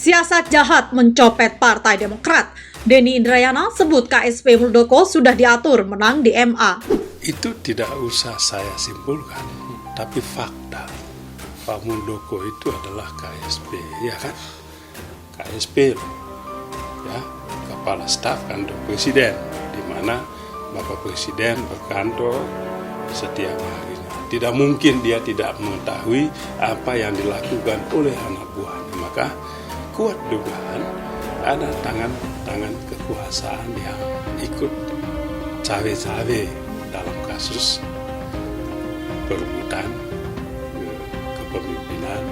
Siasat jahat mencopet Partai Demokrat. Denny Indrayana sebut KSP Muldoko sudah diatur menang di MA. Itu tidak usah saya simpulkan, tapi fakta. Pak Muldoko itu adalah KSP, ya kan? KSP, ya, Kepala Staf Kantor Presiden, di mana Bapak Presiden berkantor setiap harinya. Tidak mungkin dia tidak mengetahui apa yang dilakukan oleh anak buahnya. Maka kuat dugaan ada tangan kekuasaan yang ikut cawe-cawe dalam kasus perebutan kepemimpinan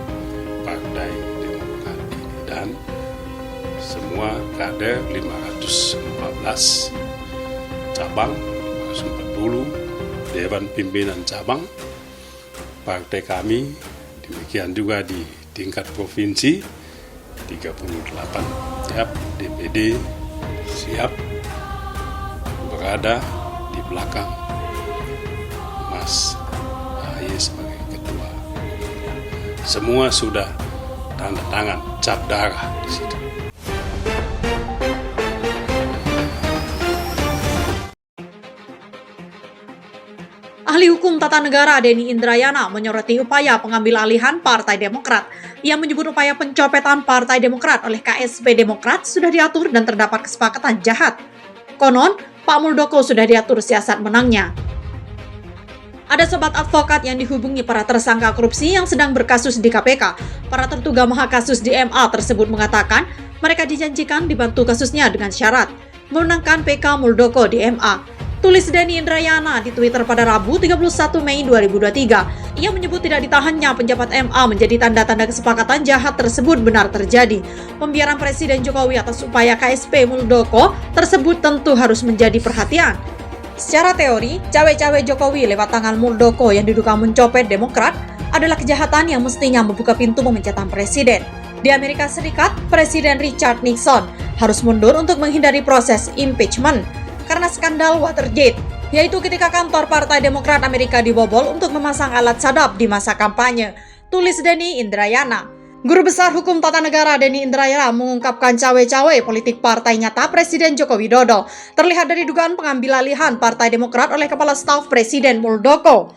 Partai Demokrat ini, dan semua kader 514 cabang, 540 Dewan Pimpinan Cabang partai kami, demikian juga di tingkat provinsi 38 siap, DPD siap berada di belakang Mas Ahy sebagai ketua. Semua sudah tanda tangan, cap darah di situ. Ahli Hukum Tata Negara Denny Indrayana menyoroti upaya pengambil alihan Partai Demokrat. Ia menyebut upaya pencopetan Partai Demokrat oleh KSP Demokrat sudah diatur dan terdapat kesepakatan jahat. Konon, Pak Muldoko sudah diatur siasat menangnya. Ada sobat advokat yang dihubungi para tersangka korupsi yang sedang berkasus di KPK. Para terduga maha kasus di MA tersebut mengatakan mereka dijanjikan dibantu kasusnya dengan syarat memenangkan PK Muldoko di MA. Tulis Denny Indrayana di Twitter pada Rabu 31 Mei 2023. Ia menyebut tidak ditahannya penjabat MA menjadi tanda-tanda kesepakatan jahat tersebut benar terjadi. Pembiaran Presiden Jokowi atas upaya KSP Muldoko tersebut tentu harus menjadi perhatian. Secara teori, cawe-cawe Jokowi lewat tangan Muldoko yang diduga mencopet Demokrat adalah kejahatan yang mestinya membuka pintu pemecatan presiden. Di Amerika Serikat, Presiden Richard Nixon harus mundur untuk menghindari proses impeachment karena skandal Watergate, yaitu ketika kantor Partai Demokrat Amerika dibobol untuk memasang alat sadap di masa kampanye. Tulis Denny Indrayana. Guru Besar Hukum Tata Negara Denny Indrayana mengungkapkan cawe-cawe politik partai nyata Presiden Joko Widodo terlihat dari dugaan pengambil alihan Partai Demokrat oleh Kepala Staf Presiden Muldoko.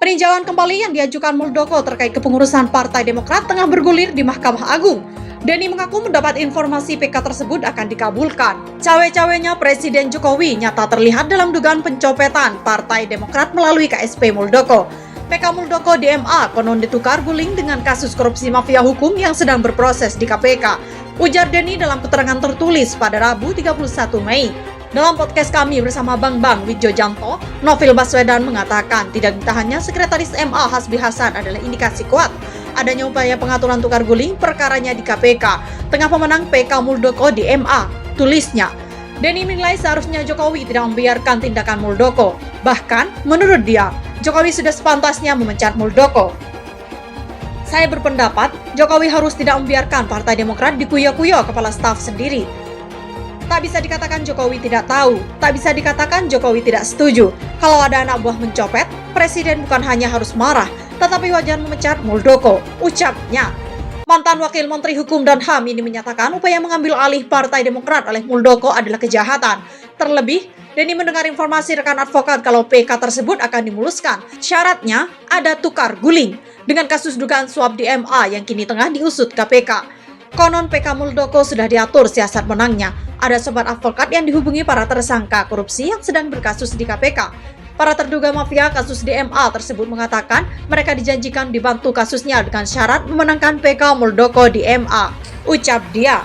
Peninjauan kembali yang diajukan Muldoko terkait kepengurusan Partai Demokrat tengah bergulir di Mahkamah Agung. Denny mengaku mendapat informasi PK tersebut akan dikabulkan. Cawe-cawenya Presiden Jokowi nyata terlihat dalam dugaan pencopetan Partai Demokrat melalui KSP Muldoko. PK Muldoko di MA konon ditukar guling dengan kasus korupsi mafia hukum yang sedang berproses di KPK. Ujar Denny dalam keterangan tertulis pada Rabu 31 Mei. Dalam podcast kami bersama Bang Widjojanto, Novel Baswedan mengatakan tidak ditahannya Sekretaris MA Hasbi Hasan adalah indikasi kuat adanya upaya pengaturan tukar guling perkaranya di KPK tengah pemenang PK Muldoko di MA. Tulisnya, Denny menilai seharusnya Jokowi tidak membiarkan tindakan Muldoko. Bahkan, menurut dia, Jokowi sudah sepantasnya memecat Muldoko. Saya berpendapat, Jokowi harus tidak membiarkan Partai Demokrat dikuyo-kuyo kepala staf sendiri. Tak bisa dikatakan Jokowi tidak tahu, tak bisa dikatakan Jokowi tidak setuju. Kalau ada anak buah mencopet, Presiden bukan hanya harus marah, tetapi wajar memecat Muldoko, ucapnya. Mantan Wakil Menteri Hukum dan HAM ini menyatakan upaya mengambil alih Partai Demokrat oleh Muldoko adalah kejahatan. Terlebih, Denny mendengar informasi rekan advokat kalau PK tersebut akan dimuluskan. Syaratnya ada tukar guling dengan kasus dugaan suap di MA yang kini tengah diusut KPK. Konon PK Muldoko sudah diatur siasat menangnya. Ada sobat advokat yang dihubungi para tersangka korupsi yang sedang berkasus di KPK. Para terduga mafia kasus di MA tersebut mengatakan mereka dijanjikan dibantu kasusnya dengan syarat memenangkan PK Muldoko di MA. Ucap dia.